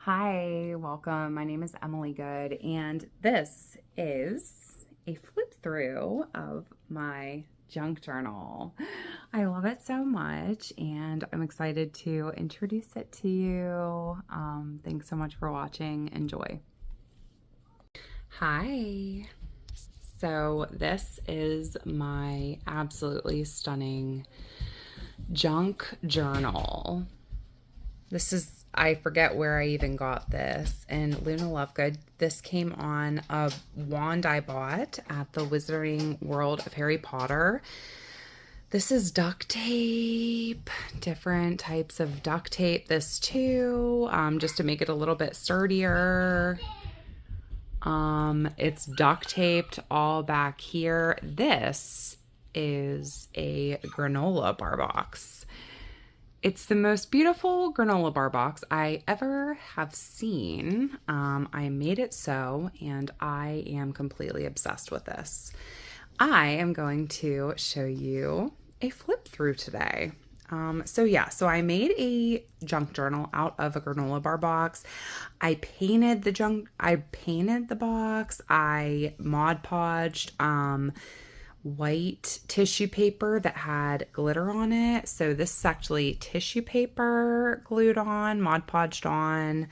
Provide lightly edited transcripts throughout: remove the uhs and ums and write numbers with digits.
Hi, welcome. My name is Emily Good, and this is a flip through of my junk journal. I love it so much, and I'm excited to introduce it to you. Thanks so much for watching. Enjoy. Hi. So, this is my absolutely stunning junk journal. I forget where I even got this, and Luna Lovegood. This came on a wand I bought at the Wizarding World of Harry Potter. This is duct tape, different types of duct tape. This too, just to make it a little bit sturdier. It's duct taped all back here. This is a granola bar box. It's the most beautiful granola bar box I ever have seen. I made it so, and I am completely obsessed with this. I am going to show you a flip through today. So I made a junk journal out of a granola bar box. I painted the box. I Mod Podged, white tissue paper that had glitter on it. So this is actually tissue paper glued on, Mod Podged on.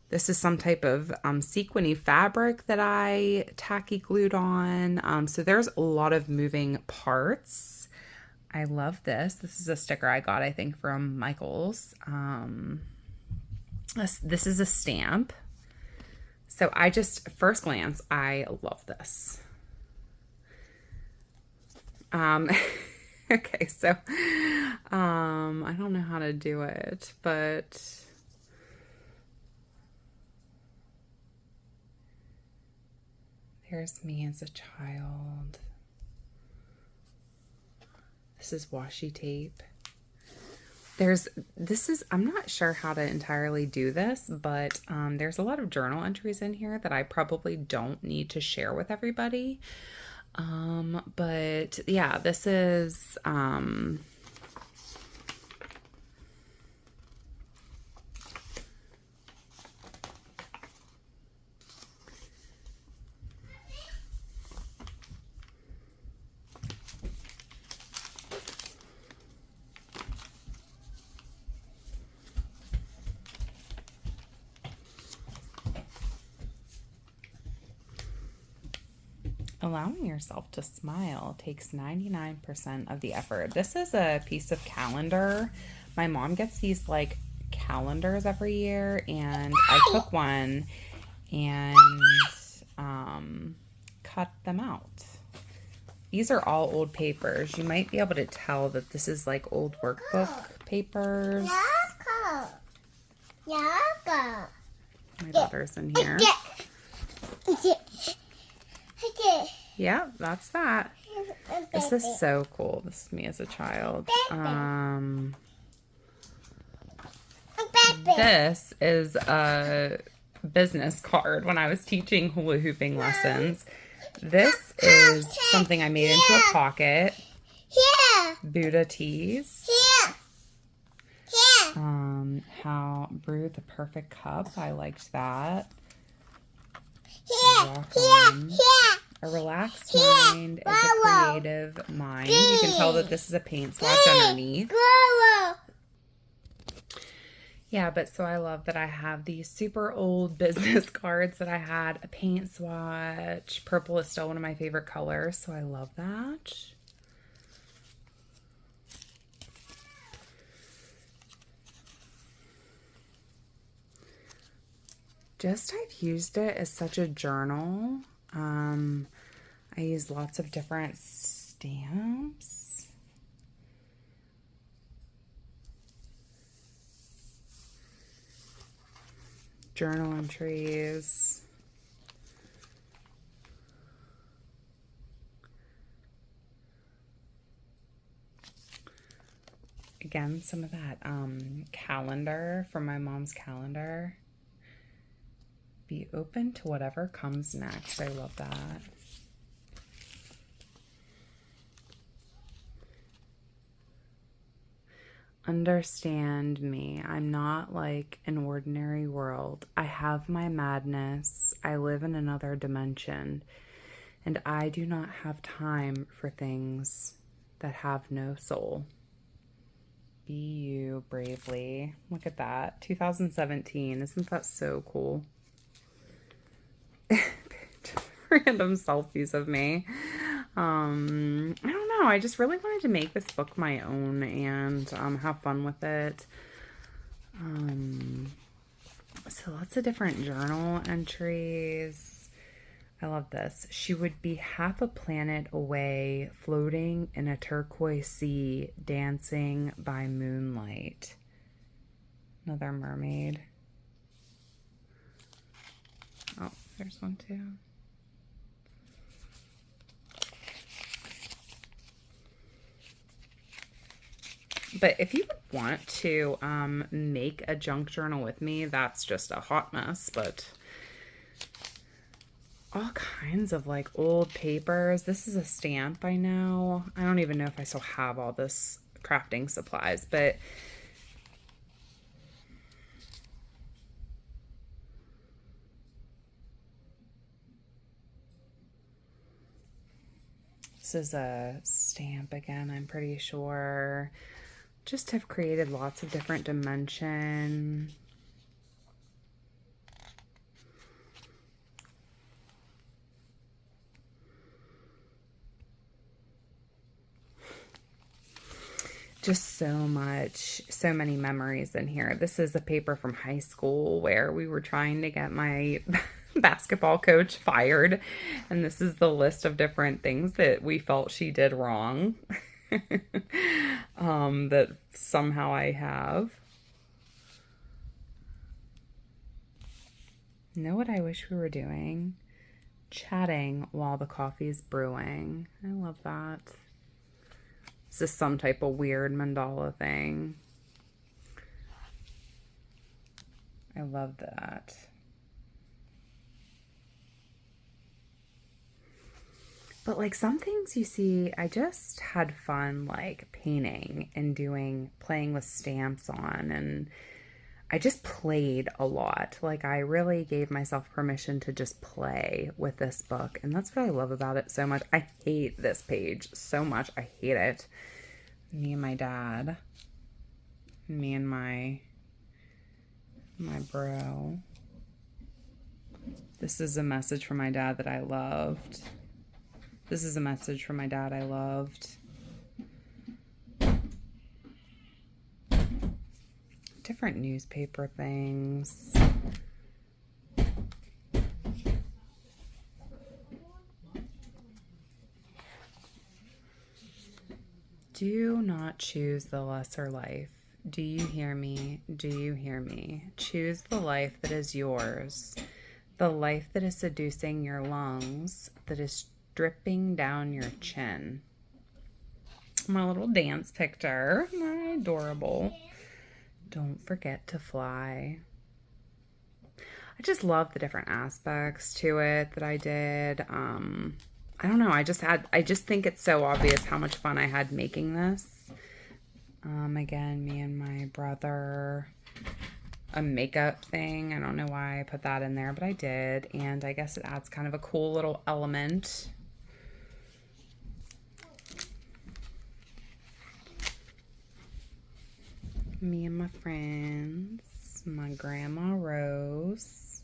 This is some type of sequiny fabric that I tacky glued on. So there's a lot of moving parts. I love this. This is a sticker I got, I think, from Michael's. This is a stamp. So first glance, I love this. Okay, so, I don't know how to do it, but there's me as a child. This is washi tape. I'm not sure how to entirely do this, but there's a lot of journal entries in here that I probably don't need to share with everybody. But yeah, this is, allowing yourself to smile takes 99% of the effort. This is a piece of calendar. My mom gets these like calendars every year, and I took one and cut them out. These are all old papers. You might be able to tell that this is like old workbook papers. My daughter's in here. Yeah, that's that. This is so cool. This is me as a child. This is a business card when I was teaching hula hooping lessons. This is something I made into a pocket. Buddha teas. How brew the perfect cup. I liked that. Walk on. A relaxed mind is a creative mind. You can tell that this is a paint swatch underneath. Yeah, but so I love that I have these super old business cards that I had. A paint swatch. Purple is still one of my favorite colors, so I love that. I've used it as such a journal. I use lots of different stamps. Journal entries. Again, some of that calendar from my mom's calendar. Be open to whatever comes next. I love that. Understand me. I'm not like an ordinary world. I have my madness. I live in another dimension. And I do not have time for things that have no soul. Be you bravely. Look at that. 2017. Isn't that so cool? Random selfies of me. I don't know. I just really wanted to make this book my own and have fun with it. So lots of different journal entries. I love this. She would be half a planet away, floating in a turquoise sea, dancing by moonlight. Another mermaid. Oh, there's one too. But if you would want to make a junk journal with me, that's just a hot mess. But all kinds of like old papers. This is a stamp, I know. I don't even know if I still have all this crafting supplies, but this is a stamp again, I'm pretty sure. Just have created lots of different dimension. Just so much, so many memories in here. This is a paper from high school where we were trying to get my basketball coach fired. And this is the list of different things that we felt she did wrong. That somehow I have. You know what I wish we were doing? Chatting while the coffee's brewing. I love that. This is some type of weird mandala thing. I love that. But like some things you see, I just had fun like painting and playing with stamps on, and I just played a lot. Like I really gave myself permission to just play with this book, and that's what I love about it so much. I hate this page so much. I hate it. Me and my dad. Me and my bro. This is a message from my dad that I loved. This is a message from my dad I loved. Different newspaper things. Do not choose the lesser life. Do you hear me? Do you hear me? Choose the life that is yours. The life that is seducing your lungs, that is dripping down your chin. My little dance picture. Adorable. Don't forget to fly. I just love the different aspects to it that I did. I don't know. I just think it's so obvious how much fun I had making this. Again, me and my brother. A makeup thing. I don't know why I put that in there, but I did. And I guess it adds kind of a cool little element. Me and my friends, my grandma Rose.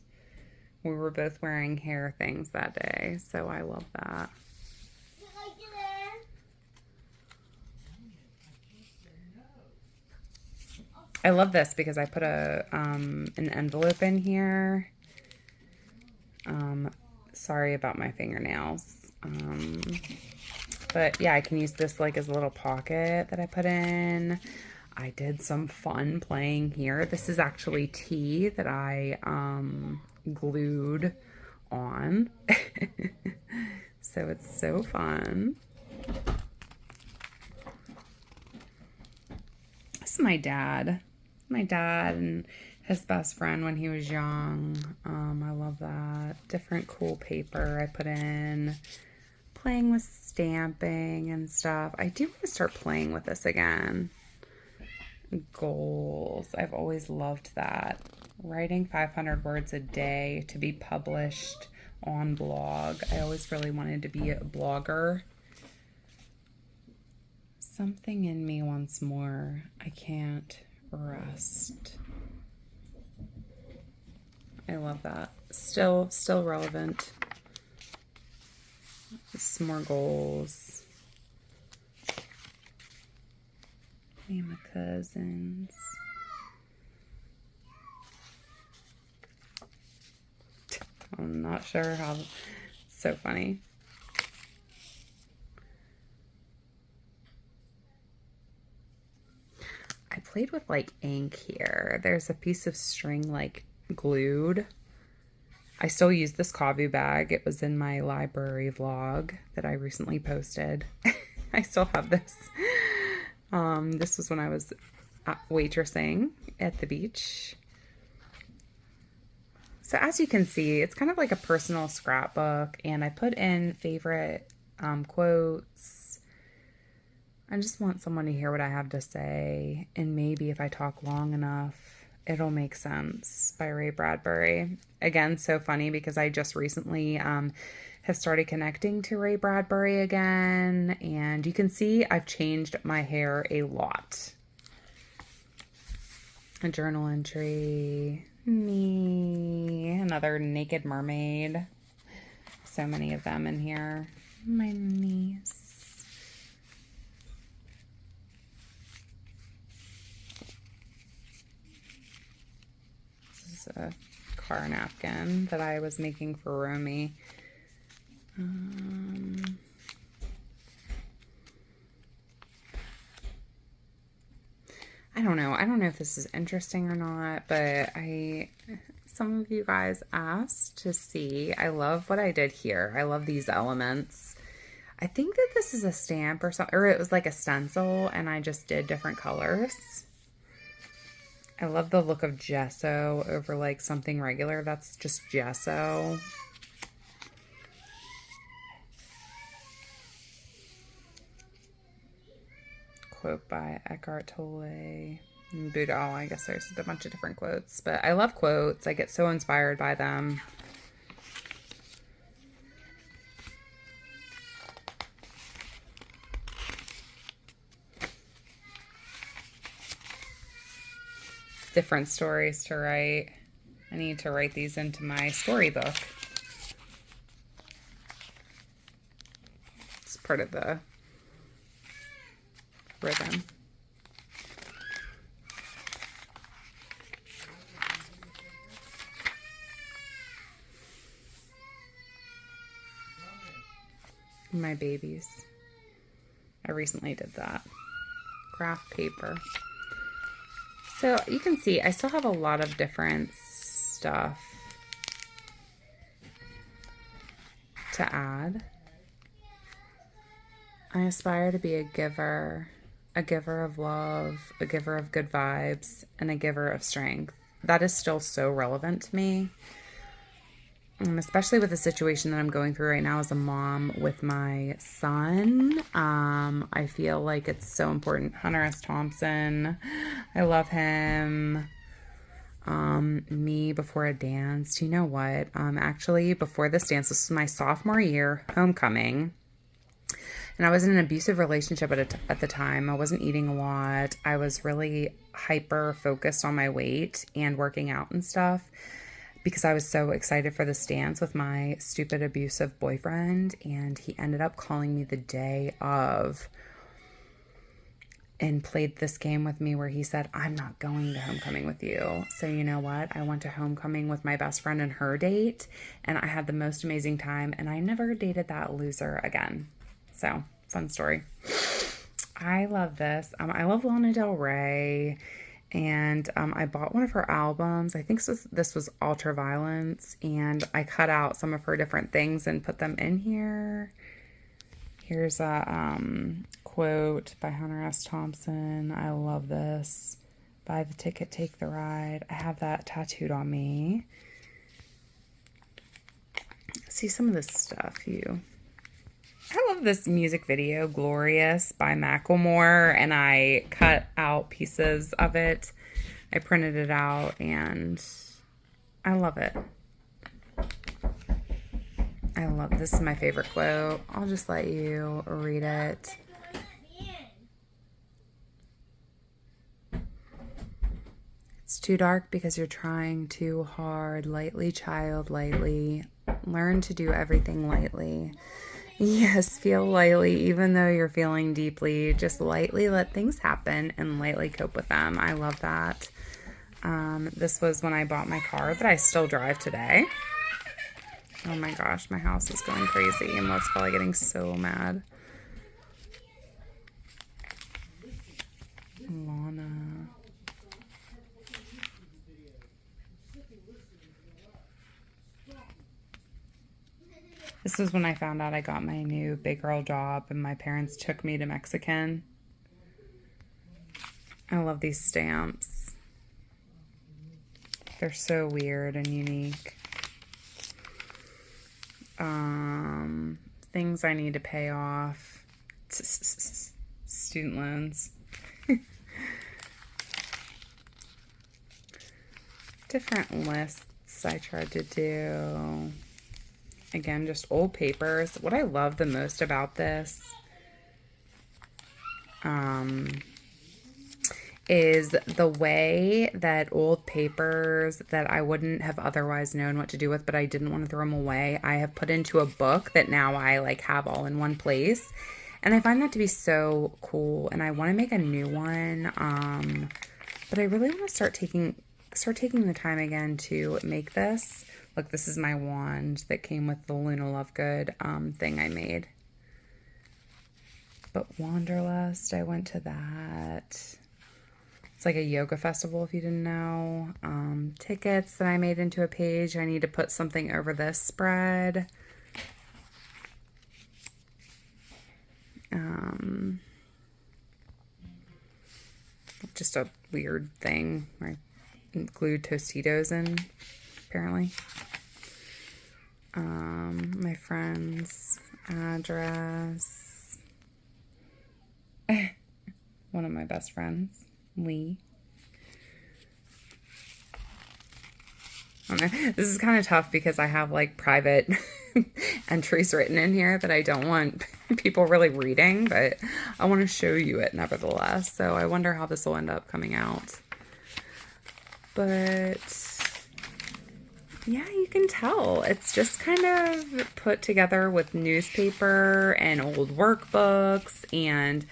We were both wearing hair things that day, so I love that. I love this because I put an envelope in here. Sorry about my fingernails. But yeah, I can use this like as a little pocket that I put in. I did some fun playing here. This is actually tea that I glued on. So it's so fun. This is my dad. My dad and his best friend when he was young. I love that. Different cool paper I put in. Playing with stamping and stuff. I do want to start playing with this again. Goals. I've always loved that. Writing 500 words a day to be published on blog. I always really wanted to be a blogger. Something in me wants more. I can't rest. I love that. Still relevant. Some more goals. Me and my cousins. I'm not sure how. It's so funny. I played with like ink here. There's a piece of string like glued. I still use this coffee bag. It was in my library vlog that I recently posted. I still have this. This was when I was waitressing at the beach. So as you can see, it's kind of like a personal scrapbook, and I put in favorite quotes. I just want someone to hear what I have to say, and maybe if I talk long enough, it'll make sense, by Ray Bradbury. Again, so funny because I just recently have started connecting to Ray Bradbury again, and you can see I've changed my hair a lot. A journal entry. Me. Another naked mermaid. So many of them in here. My niece. This is a car napkin that I was making for Romy. I don't know. I don't know if this is interesting or not, but some of you guys asked to see. I love what I did here. I love these elements. I think that this is a stamp or something, or it was like a stencil, and I just did different colors. I love the look of gesso over like something regular. That's just gesso. Quote by Eckhart Tolle. Buddha. Oh, I guess there's a bunch of different quotes, but I love quotes. I get so inspired by them. Different stories to write. I need to write these into my storybook. It's part of the rhythm. My babies. I recently did that. Graph paper. So you can see I still have a lot of different stuff to add. I aspire to be a giver of love, a giver of good vibes, and a giver of strength. That is still so relevant to me, especially with the situation that I'm going through right now as a mom with my son. I feel like it's so important. Hunter S. Thompson, I love him. Me before a dance. You know what? Actually, before this dance, this was my sophomore year, homecoming. And I was in an abusive relationship at the time. I wasn't eating a lot. I was really hyper focused on my weight and working out and stuff because I was so excited for this dance with my stupid abusive boyfriend. And he ended up calling me the day of and played this game with me where he said, I'm not going to homecoming with you. So you know what? I went to homecoming with my best friend and her date, and I had the most amazing time, and I never dated that loser again. So, fun story. I love this. I love Lana Del Rey, and I bought one of her albums. I think this was Ultraviolence, and I cut out some of her different things and put them in here. Here's a quote by Hunter S. Thompson. I love this. Buy the ticket, take the ride. I have that tattooed on me. See some of this stuff, I love of this music video, Glorious by Macklemore, and I cut out pieces of it. I printed it out, and I love it. I love this. Is my favorite quote. I'll just let you read it. It's too dark because you're trying too hard. Lightly, child, lightly. Learn to do everything lightly. Yes, feel lightly, even though you're feeling deeply. Just lightly let things happen and lightly cope with them. I love that. This was when I bought my car that I still drive today. Oh my gosh, my house is going crazy. And Mo's probably getting so mad. Lana. This was when I found out I got my new big girl job and my parents took me to Mexican. I love these stamps. They're so weird and unique. Things I need to pay off. Student loans. Different lists I tried to do. Again, just old papers. What I love the most about this is the way that old papers that I wouldn't have otherwise known what to do with, but I didn't want to throw them away, I have put into a book that now I like have all in one place. And I find that to be so cool, and I want to make a new one. But I really want to start taking the time again to make this. Look, this is my wand that came with the Luna Lovegood thing I made. But Wanderlust, I went to that. It's like a yoga festival, if you didn't know. Tickets that I made into a page. I need to put something over this spread. Just a weird thing. I glued Tostitos in, apparently. My friend's address. One of my best friends, Lee. This is kind of tough because I have like private entries written in here that I don't want people really reading, but I want to show you it nevertheless. So I wonder how this will end up coming out. But yeah, you can tell. It's just kind of put together with newspaper and old workbooks, and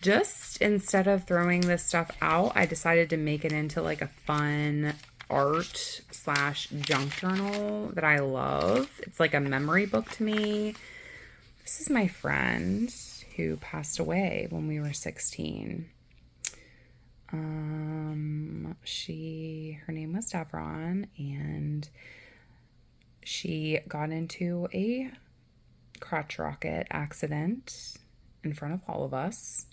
just instead of throwing this stuff out, I decided to make it into like a fun art / junk journal that I love. It's like a memory book to me. This is my friend who passed away when we were 16. Her name was Devron, and she got into a crotch rocket accident in front of all of us,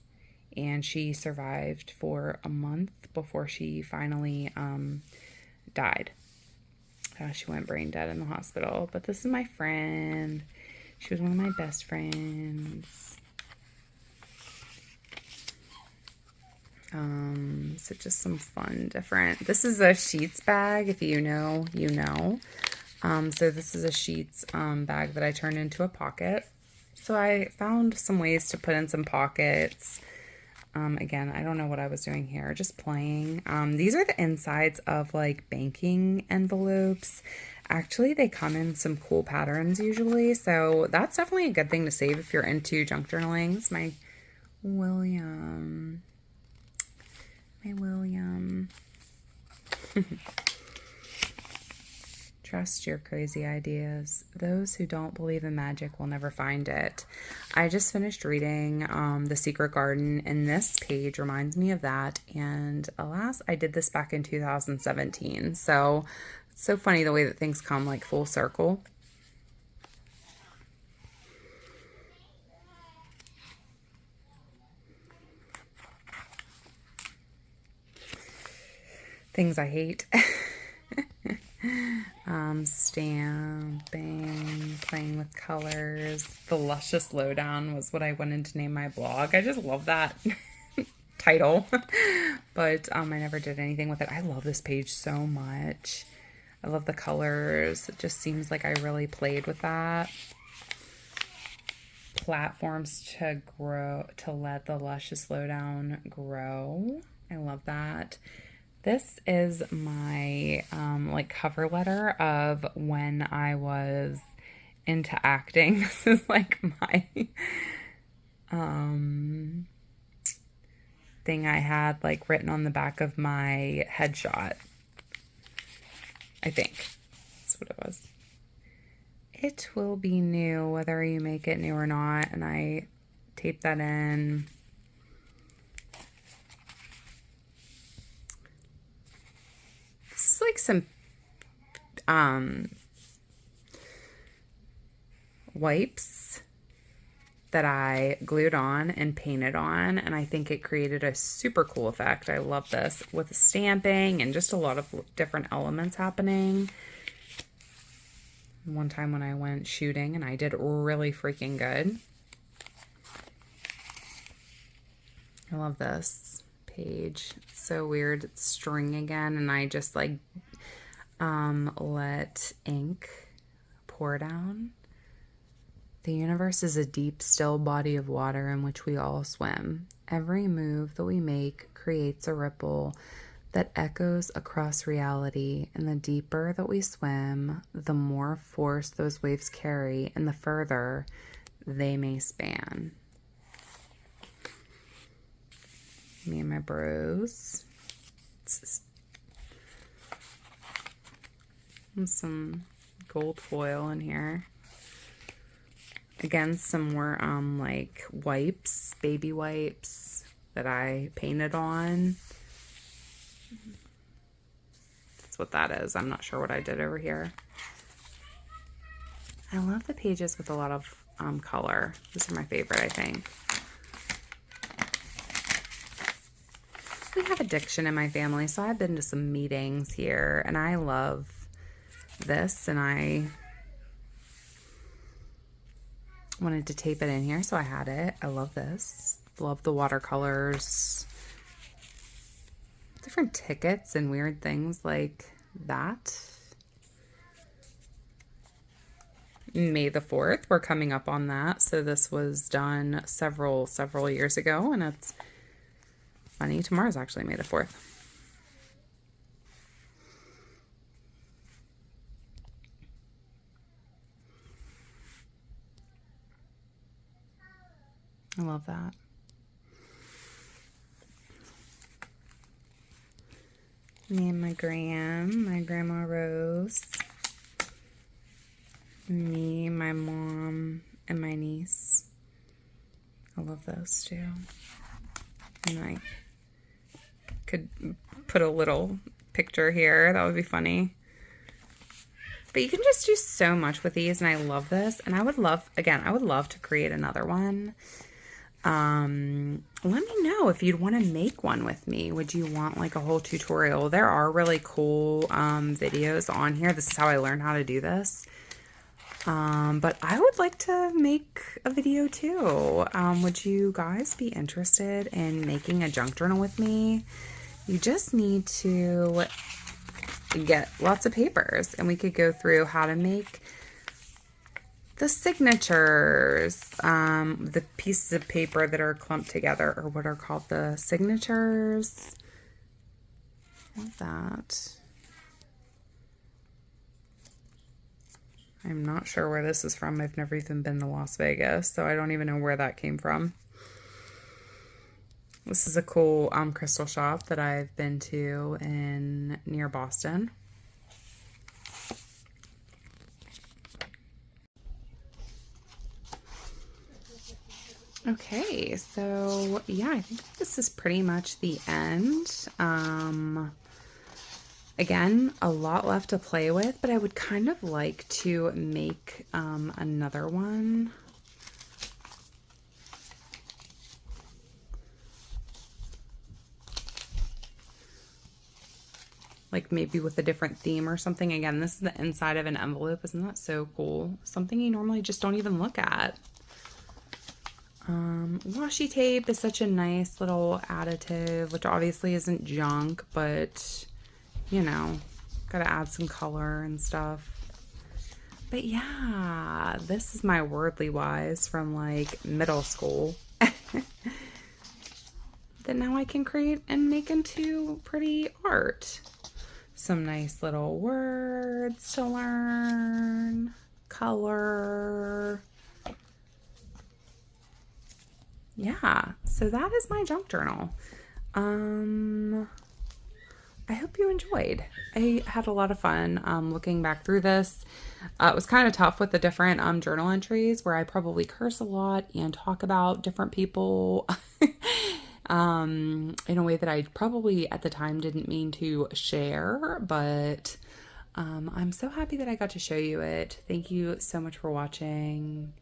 and she survived for a month before she finally died. She went brain dead in the hospital. But this is my friend. She was one of my best friends. So just some fun, different. This is a Sheets bag. If you know, you know. So this is a Sheets bag that I turned into a pocket. So I found some ways to put in some pockets. Again, I don't know what I was doing here, just playing. These are the insides of like banking envelopes. Actually, they come in some cool patterns usually, so that's definitely a good thing to save if you're into junk journaling. It's my William. Trust your crazy ideas. Those who don't believe in magic will never find it. I just finished reading The Secret Garden, and this page reminds me of that. And alas, I did this back in 2017. So it's so funny the way that things come like full circle. Things I hate. Stamping, playing with colors. The Luscious Lowdown was what I wanted to name my blog. I just love that title, but I never did anything with it. I love this page so much. I love the colors. It just seems like I really played with that. Platforms to grow, to let the Luscious Lowdown grow. I love that. This is my like cover letter of when I was into acting. This is like my thing I had like written on the back of my headshot. I think that's what it was. It will be new whether you make it new or not, and I taped that in. This is like some wipes that I glued on and painted on, and I think it created a super cool effect. I love this with stamping and just a lot of different elements happening. One time when I went shooting and I did really freaking good. I love this page. It's so weird. It's string again, and I just like let ink pour down. The universe is a deep, still body of water in which we all swim. Every move that we make creates a ripple that echoes across reality, and the deeper that we swim, the more force those waves carry, and the further they may span. Me and my bros. And some gold foil in here. Again, some more like wipes, baby wipes that I painted on. That's what that is. I'm not sure what I did over here. I love the pages with a lot of color. These are my favorite, I think. We have addiction in my family, so I've been to some meetings here, and I love this, and I wanted to tape it in here, so I had it. I love this. Love the watercolors. Different tickets and weird things like that. May the 4th, we're coming up on that. So this was done several years ago, and it's funny. Tomorrow's actually May the 4th. I love that. Me and my grandma Rose. Me, my mom, and my niece. I love those too. And I could put a little picture here. That would be funny. But you can just do so much with these, and I love this. And I would love to create another one. Let me know if you'd want to make one with me. Would you want like a whole tutorial? There are really cool videos on here. This is how I learned how to do this. But I would like to make a video too. Would you guys be interested in making a junk journal with me? You just need to get lots of papers, and we could go through how to make the signatures, the pieces of paper that are clumped together, or what are called the signatures. Love that. I'm not sure where this is from. I've never even been to Las Vegas, so I don't even know where that came from. This is a cool crystal shop that I've been to near Boston. Okay, so yeah, I think this is pretty much the end. Again, a lot left to play with, but I would kind of like to make another one. like maybe with a different theme or something. Again, this is the inside of an envelope. Isn't that so cool? Something you normally just don't even look at. Washi tape is such a nice little additive, which obviously isn't junk, but you know, gotta add some color and stuff. But yeah, this is my Wordly Wise from like middle school that now I can create and make into pretty art. Some nice little words to learn, color. Yeah, so that is my junk journal. I hope you enjoyed. I had a lot of fun looking back through this. It was kind of tough with the different journal entries where I probably curse a lot and talk about different people in a way that I probably at the time didn't mean to share, but I'm so happy that I got to show you it. Thank you so much for watching.